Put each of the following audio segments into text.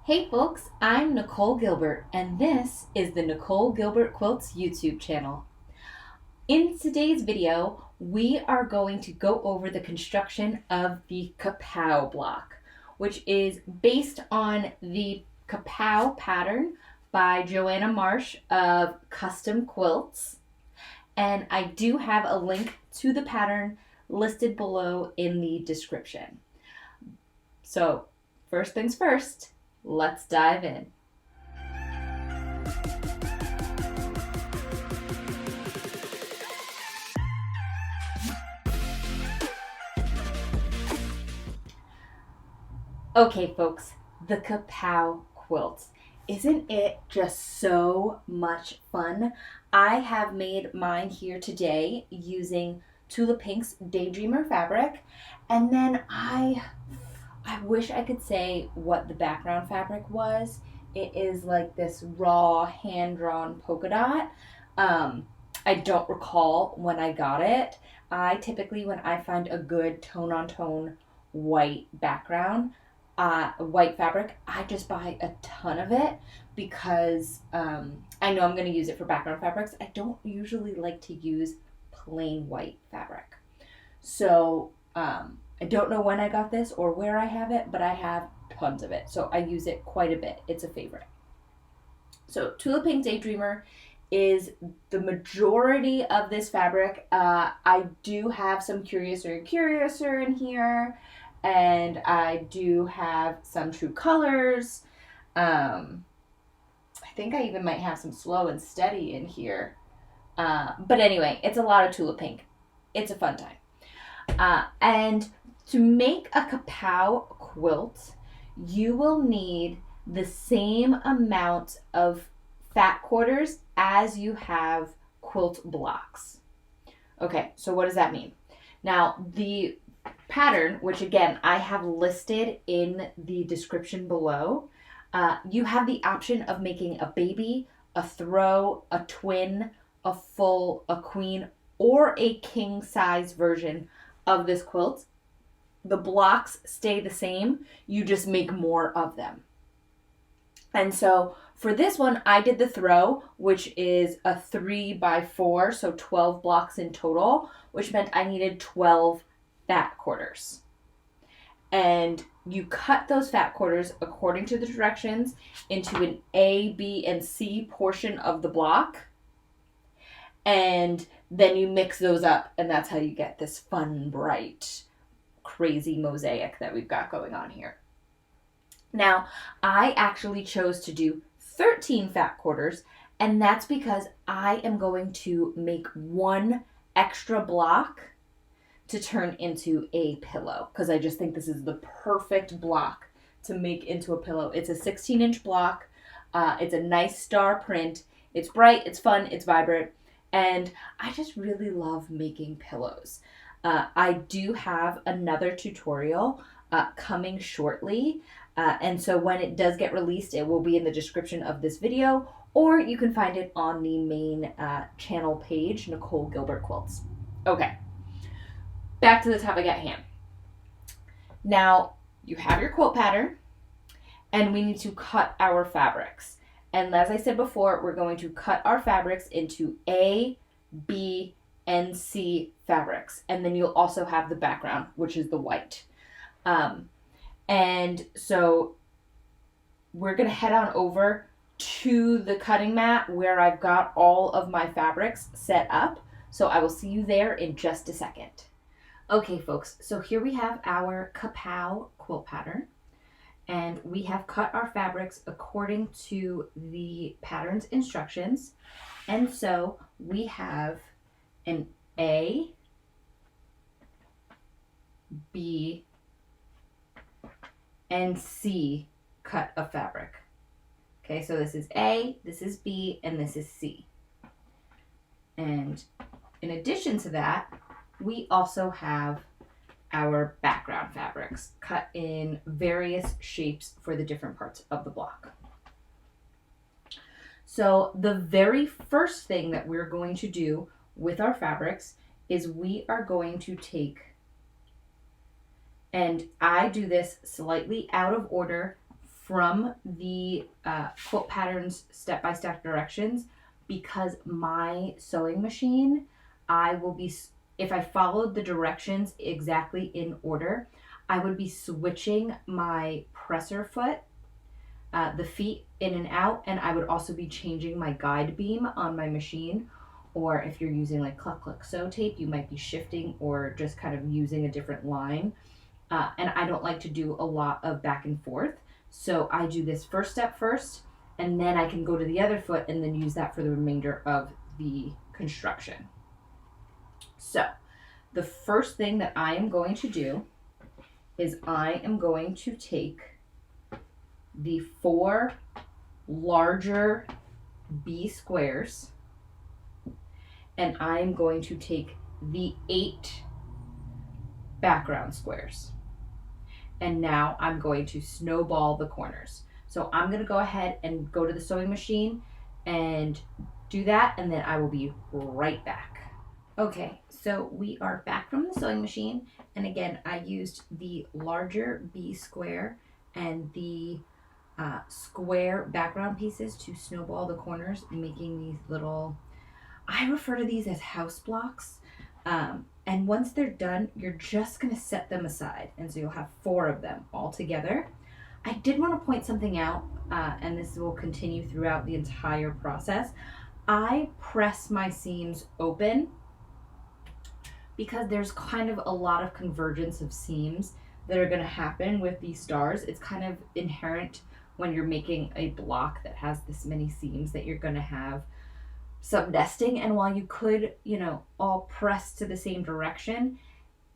Hey folks, I'm Nicole Gilbert, and this is the Nicole Gilbert Quilts YouTube channel. In today's video, we are going to go over the construction of the Kapow block, which is based on the Kapow pattern by Joanna Marsh of Kustom Kwilts. And I do have a link to the pattern listed below in the description. So, first things first, let's dive in. Okay, folks, the Kapow quilt. Isn't it just so much fun? I have made mine here today using Tulip Pink's Daydreamer fabric, and then I wish I could say what the background fabric was. It is like this raw hand-drawn polka dot. I don't recall when I got it. I typically, when I find a good tone-on-tone white background, white fabric, I just buy a ton of it because I know I'm going to use it for background fabrics. I don't usually like to use plain white fabric. So I don't know when I got this or where I have it, but I have tons of it. So I use it quite a bit. It's a favorite. So Tulip Pink Daydreamer is the majority of this fabric. I do have some Curiouser in here, and I do have some True Colors. I think I even might have some Slow and Steady in here. But anyway, it's a lot of Tulip Pink. It's a fun time. And to make a Kapow quilt, you will need the same amount of fat quarters as you have quilt blocks. Okay, so what does that mean? Now, the pattern, which again I have listed in the description below, you have the option of making a baby, a throw, a twin, a full, a queen, or a king size version of this quilt. The blocks stay the same, you just make more of them. And so for this one, I did the throw, which is a 3x4, so 12 blocks in total, which meant I needed 12 fat quarters. And you cut those fat quarters according to the directions into an A, B, and C portion of the block. And then you mix those up, and that's how you get this fun, bright, crazy mosaic that we've got going on here. Now, I actually chose to do 13 fat quarters, and that's because I am going to make one extra block to turn into a pillow, because I just think this is the perfect block to make into a pillow. It's a 16-inch block. It's a nice star print. It's bright, it's fun, it's vibrant, and I just really love making pillows. I do have another tutorial coming shortly, and so when it does get released, it will be in the description of this video, or you can find it on the main channel page, Nicole Gilbert Quilts. Okay, back to the topic at hand. Now, you have your quilt pattern, and we need to cut our fabrics. And as I said before, we're going to cut our fabrics into A, B, and C fabrics. And then you'll also have the background, which is the white. And so we're going to head on over to the cutting mat where I've got all of my fabrics set up. So I will see you there in just a second. Okay, folks, so here we have our Kapow quilt pattern, and we have cut our fabrics according to the pattern's instructions. And so we have an A, B, and C cut of fabric. Okay, so this is A, this is B, and this is C. And in addition to that, we also have our background fabrics cut in various shapes for the different parts of the block. So the very first thing that we're going to do with our fabrics is we are going to take, and I do this slightly out of order from the quilt patterns step-by-step directions, because my sewing machine, if I followed the directions exactly in order, I would be switching my presser foot, the feet in and out, and I would also be changing my guide beam on my machine. Or if you're using like cluck cluck sew tape, you might be shifting or just kind of using a different line. And I don't like to do a lot of back and forth. So I do this first step first, and then I can go to the other foot and then use that for the remainder of the construction. So the first thing that I am going to do is I am going to take the 4 larger B squares, and I am going to take the 8 background squares. And now I'm going to snowball the corners. So I'm going to go ahead and go to the sewing machine and do that, and then I will be right back. Okay, so we are back from the sewing machine, and again, I used the larger B square and the square background pieces to snowball the corners, making these little, I refer to these as house blocks. And once they're done, you're just going to set them aside. And so you'll have 4 of them all together. I did want to point something out, and this will continue throughout the entire process. I press my seams open because there's kind of a lot of convergence of seams that are going to happen with these stars. It's kind of inherent when you're making a block that has this many seams that you're going to have some nesting, and while you could, all press to the same direction,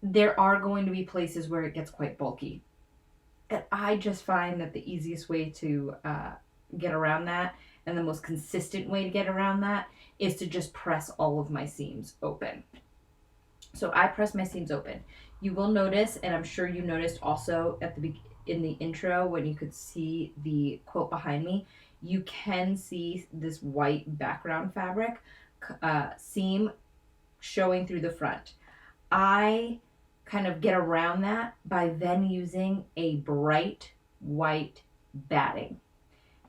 there are going to be places where it gets quite bulky. And I just find that the easiest way to get around that, and the most consistent way to get around that, is to just press all of my seams open. So I press my seams open. You will notice, and I'm sure you noticed also in the intro when you could see the quilt behind me, you can see this white background fabric seam showing through the front. I kind of get around that by then using a bright white batting.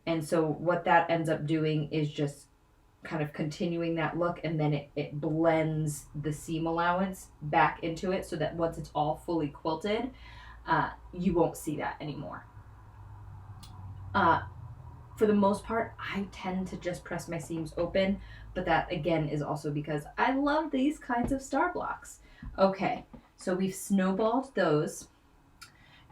And so what that ends up doing is just kind of continuing that look, and then it blends the seam allowance back into it so that once it's all fully quilted, you won't see that anymore. For the most part, I tend to just press my seams open, but that again is also because I love these kinds of star blocks. Okay, so we've snowballed those,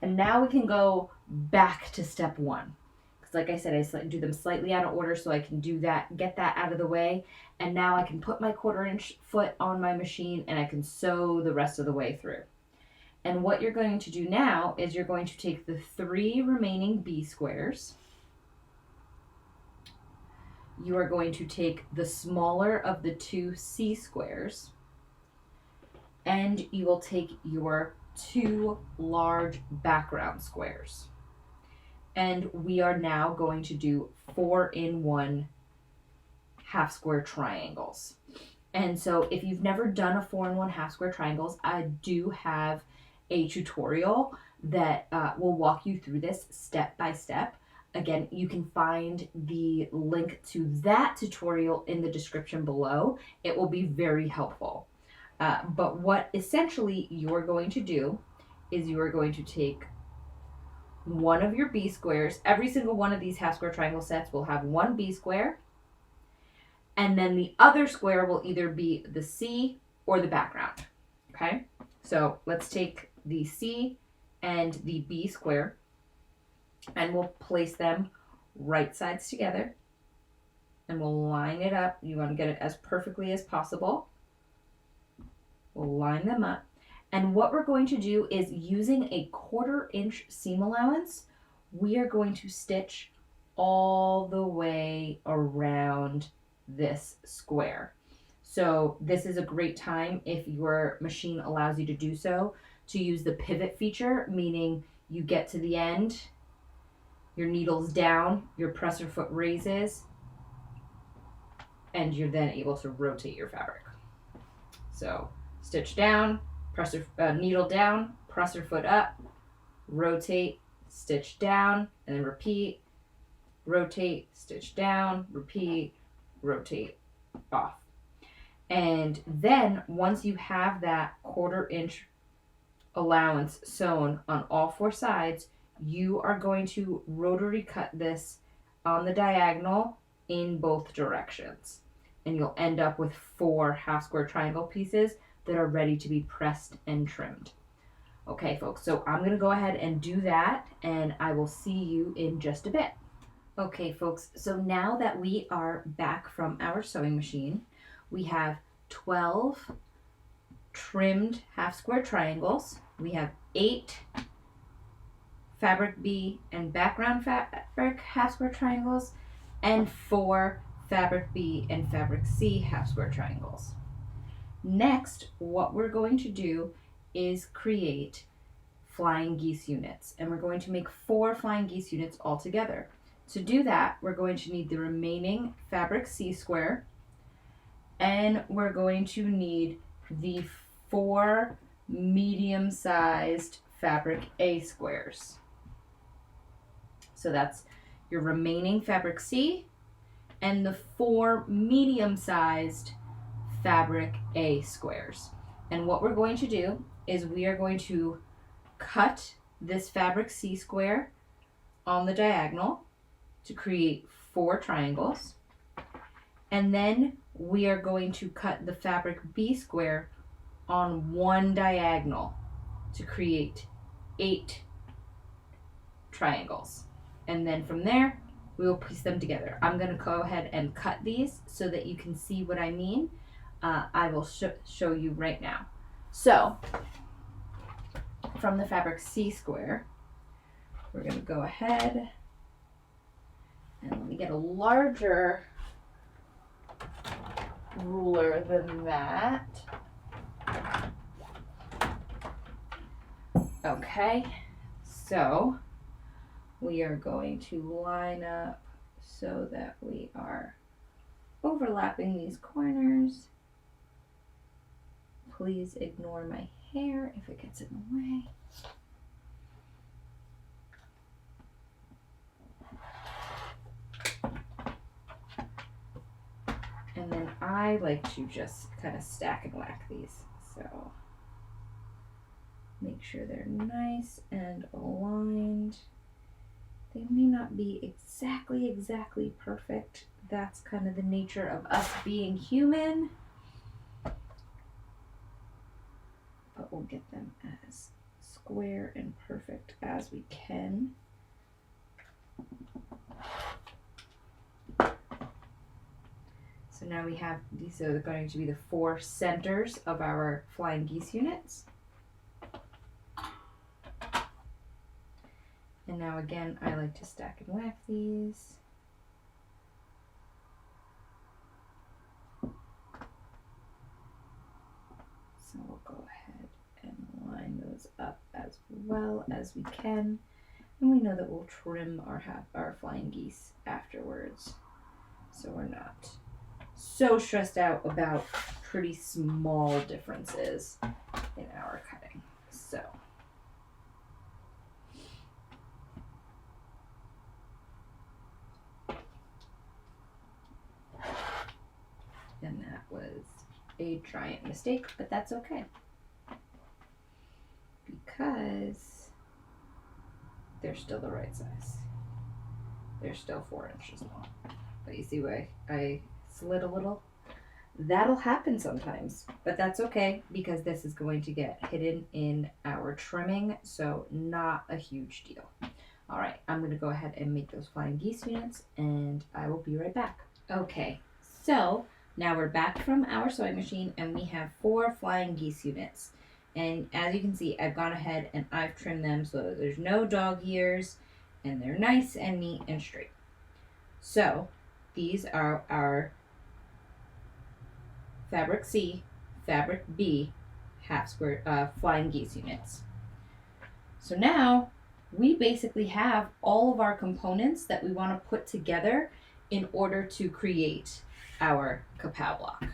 and now we can go back to step 1. Because like I said, I do them slightly out of order so I can do that, get that out of the way, and now I can put my 1/4 inch foot on my machine and I can sew the rest of the way through. And what you're going to do now is you're going to take the 3 remaining B squares. You are going to take the smaller of the 2 C squares, and you will take your 2 large background squares. And we are now going to do 4-in-1 half square triangles. And so if you've never done a 4-in-1 half square triangles, I do have a tutorial that will walk you through this step by step. Again, you can find the link to that tutorial in the description below. It will be very helpful. But what essentially you're going to do is you are going to take one of your B squares. Every single one of these half square triangle sets will have 1 B square, and then the other square will either be the C or the background. Okay, so let's take the C and the B square, and we'll place them right sides together, and we'll line it up. You want to get it as perfectly as possible. We'll line them up, and what we're going to do is, using a 1/4 inch seam allowance, we are going to stitch all the way around this square. So this is a great time, if your machine allows you to do so, to use the pivot feature, meaning you get to the end, your needle's down, your presser foot raises, and you're then able to rotate your fabric. So stitch down, needle down, presser foot up, rotate stitch down, and then repeat, rotate, stitch down, repeat, rotate, off. And then once you have that 1/4 inch allowance sewn on all 4 sides, you are going to rotary cut this on the diagonal in both directions. And you'll end up with 4 half square triangle pieces that are ready to be pressed and trimmed. Okay, folks, so I'm going to go ahead and do that, and I will see you in just a bit. Okay, folks, so now that we are back from our sewing machine, we have 12 trimmed half square triangles. We have 8 fabric B and background fabric half square triangles, and 4 fabric B and fabric C half square triangles. Next, what we're going to do is create flying geese units, and we're going to make 4 flying geese units all together. To do that, we're going to need the remaining fabric C square, and we're going to need the 4 medium-sized fabric A squares. So that's your remaining fabric C and the 4 medium-sized fabric A squares. And what we're going to do is we are going to cut this fabric C square on the diagonal to create 4 triangles. And then we are going to cut the fabric B square on one diagonal to create 8 triangles. And then from there, we will piece them together. I'm going to go ahead and cut these so that you can see what I mean. I will show you right now. So, from the fabric C square, we're going to go ahead and let me get a larger ruler than that. Okay, so we are going to line up so that we are overlapping these corners. Please ignore my hair if it gets in the way. And then I like to just kind of stack and whack these. So make sure they're nice and aligned. They may not be exactly perfect. That's kind of the nature of us being human. But we'll get them as square and perfect as we can. So now we have these are going to be the 4 centers of our flying geese units. And now again, I like to stack and whack these. So we'll go ahead and line those up as well as we can. And we know that we'll trim our flying geese afterwards. So we're not so stressed out about pretty small differences in our cutting. So and that was a giant mistake, but that's okay because they're still the right size. They're still 4 inches long. But you see why I slid a little? That'll happen sometimes, but that's okay because this is going to get hidden in our trimming, so not a huge deal. All right, I'm going to go ahead and make those flying geese units, and I will be right back. Okay, so now we're back from our sewing machine, and we have 4 flying geese units. And as you can see, I've gone ahead and I've trimmed them so that there's no dog ears, and they're nice and neat and straight. So these are our fabric C, fabric B, half square flying geese units. So now we basically have all of our components that we want to put together in order to create our Kapow block.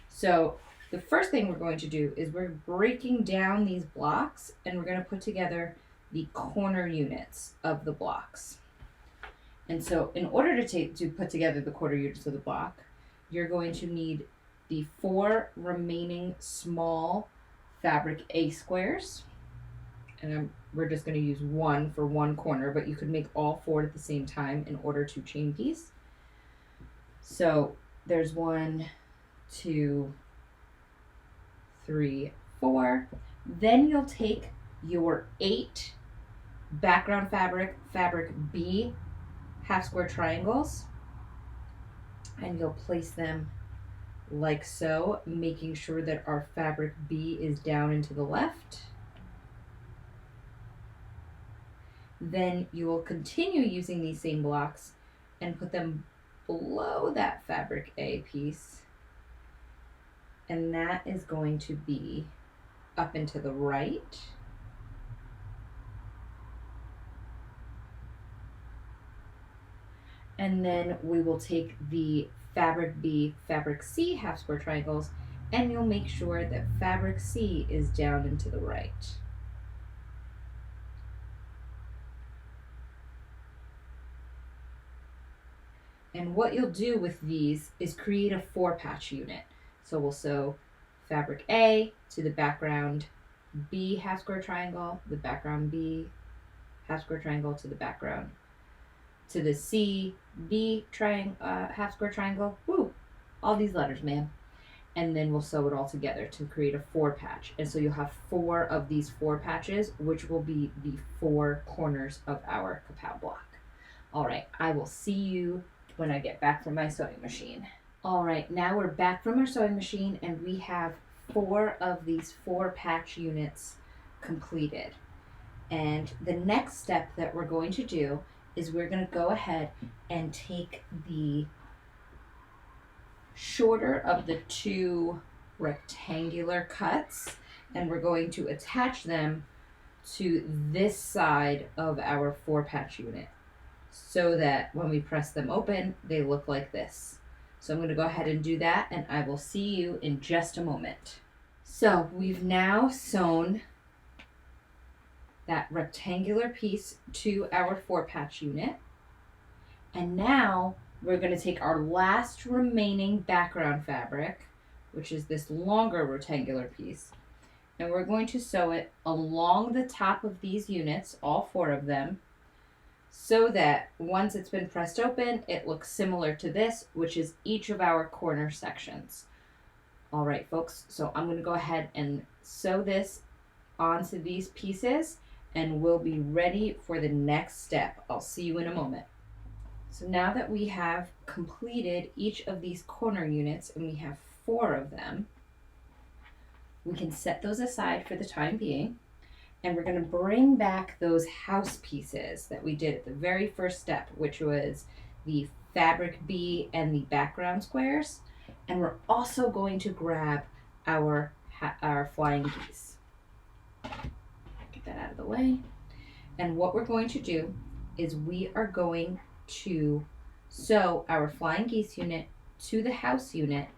So the first thing we're going to do is we're breaking down these blocks and we're going to put together the corner units of the blocks. And so in order to put together the quarter units of the block, you're going to need the 4 remaining small fabric A squares. And we're just going to use 1 for one corner, but you could make all 4 at the same time in order to chain piece. So there's 1, 2, 3, 4. Then you'll take your 8 background fabric B half square triangles, and you'll place them like so, making sure that our fabric B is down and to the left. Then you will continue using these same blocks and put them below that fabric A piece, and that is going to be up and to the right. And then we will take the fabric B, fabric C half square triangles, and you'll make sure that fabric C is down and to the right. And what you'll do with these is create a 4-patch unit. So we'll sew fabric A to the background B half square triangle, the background B half square triangle to the background, to the C, B half square triangle. Woo! All these letters, man. And then we'll sew it all together to create a 4-patch. And so you'll have 4 of these 4 patches, which will be the 4 corners of our Kapow block. All right, I will see you when I get back from my sewing machine. All right, now we're back from our sewing machine and we have 4 of these 4-patch units completed. And the next step that we're going to do is we're going to go ahead and take the shorter of the 2 rectangular cuts and we're going to attach them to this side of our 4-patch unit so that when we press them open, they look like this. So I'm going to go ahead and do that and I will see you in just a moment. So we've now sewn that rectangular piece to our 4-patch unit. And now we're going to take our last remaining background fabric, which is this longer rectangular piece, and we're going to sew it along the top of these units, all 4 of them, so that once it's been pressed open, it looks similar to this, which is each of our corner sections. All right, folks, so I'm going to go ahead and sew this onto these pieces and we'll be ready for the next step. I'll see you in a moment. So now that we have completed each of these corner units, and we have 4 of them, we can set those aside for the time being, and we're going to bring back those house pieces that we did at the very first step, which was the fabric B and the background squares, and we're also going to grab our flying geese. Get that out of the way. And what we're going to do is we are going to sew our flying geese unit to the house unit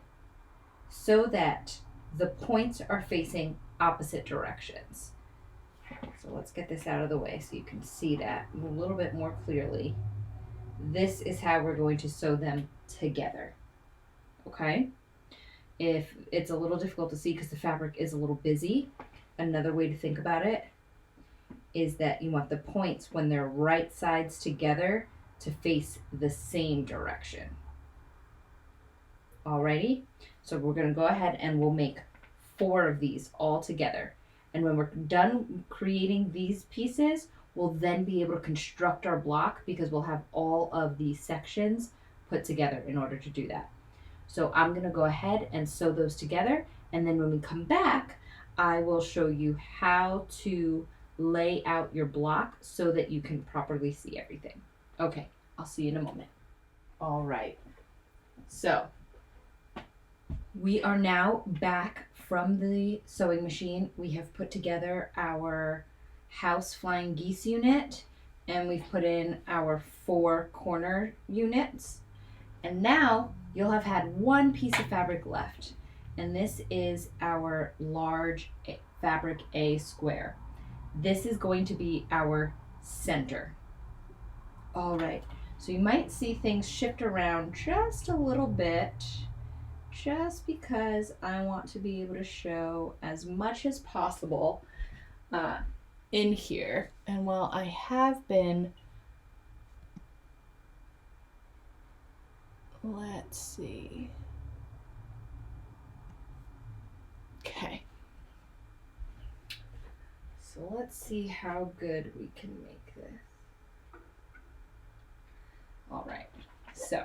so that the points are facing opposite directions. So let's get this out of the way so you can see that a little bit more clearly. This is how we're going to sew them together. Okay? If it's a little difficult to see because the fabric is a little busy, another way to think about it is that you want the points when they're right sides together to face the same direction. Alrighty, so we're going to go ahead and we'll make 4 of these all together. And when we're done creating these pieces, we'll then be able to construct our block because we'll have all of these sections put together in order to do that. So I'm going to go ahead and sew those together, and then when we come back, I will show you how to lay out your block so that you can properly see everything. Okay, I'll see you in a moment. All right, so we are now back from the sewing machine. We have put together our house flying geese unit, and we've put in our 4 corner units. And now you'll have had 1 piece of fabric left, and this is our large fabric A square. This is going to be our center. All right, so you might see things shift around just a little bit, just because I want to be able to show as much as possible in here. And while I have been, let's see. Okay. So let's see how good we can make this. All right, so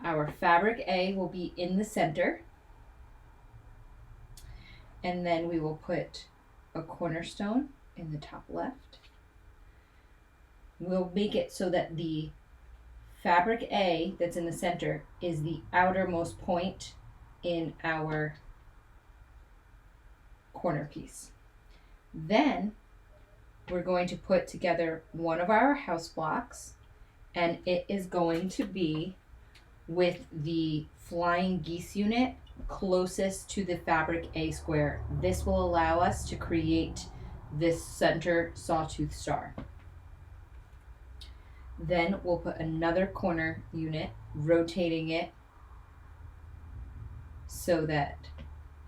our fabric A will be in the center, and then we will put a cornerstone in the top left. We'll make it so that the fabric A that's in the center is the outermost point in our corner piece. Then we're going to put together one of our house blocks, and it is going to be with the flying geese unit closest to the fabric A square. This will allow us to create this center sawtooth star. Then we'll put another corner unit, rotating it so that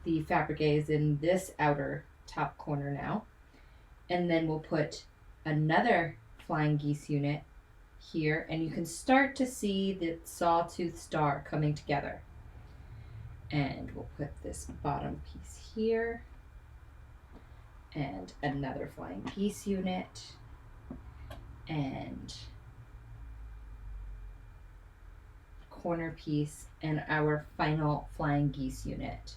the fabric A is in this outer top corner now. And then we'll put another flying geese unit here, and you can start to see the sawtooth star coming together. And we'll put this bottom piece here, and another flying geese unit, and corner piece, and our final flying geese unit.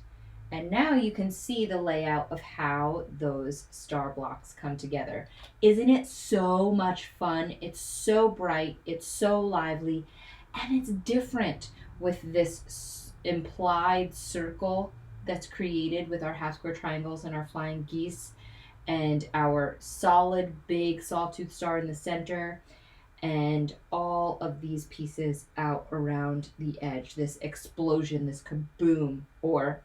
And now you can see the layout of how those star blocks come together. Isn't it so much fun? It's so bright, it's so lively, and it's different with this implied circle that's created with our half square triangles and our flying geese, and our solid big sawtooth star in the center, and all of these pieces out around the edge. This explosion, this kaboom, or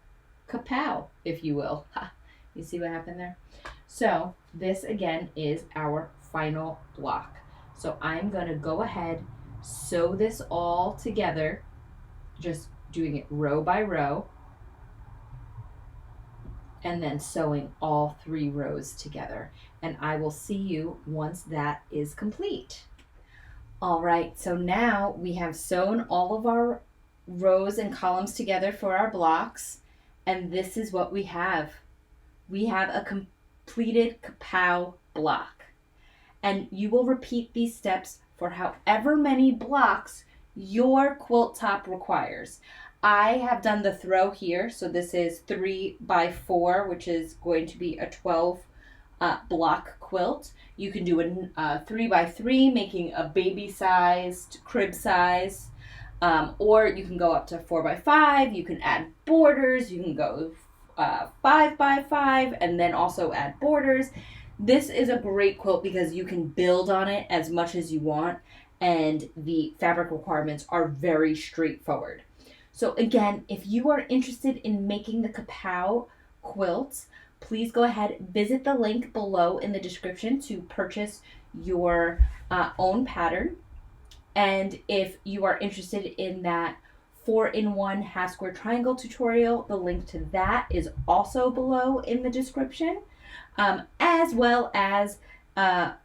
kapow, if you will. Ha, you see what happened there? So this again is our final block. So I'm going to go ahead, sew this all together, just doing it row by row, and then sewing all 3 rows together. And I will see you once that is complete. All right, so now we have sewn all of our rows and columns together for our blocks. And this is what we have. We have a completed kapow block. And you will repeat these steps for however many blocks your quilt top requires. I have done the throw here, so this is 3 by 4, which is going to be a 12 block quilt. You can do a 3 by 3, making a baby-sized, crib size. Or you can go up to 4 by 5. You can add borders. You can go 5 by 5 and then also add borders. This is a great quilt because you can build on it as much as you want, and the fabric requirements are very straightforward. So again, if you are interested in making the Kapow quilts, please go ahead, visit the link below in the description to purchase your own pattern. And if you are interested in that 4-in-1 half square triangle tutorial, the link to that is also below in the description, as well as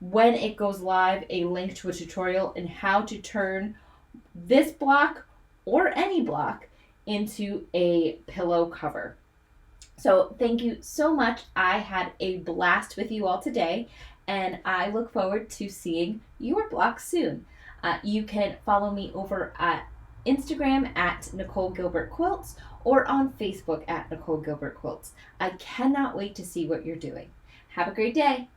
when it goes live, a link to a tutorial in how to turn this block or any block into a pillow cover. So thank you so much. I had a blast with you all today, and I look forward to seeing your block soon. You can follow me over at Instagram at Nicole Gilbert Quilts or on Facebook at Nicole Gilbert Quilts. I cannot wait to see what you're doing. Have a great day.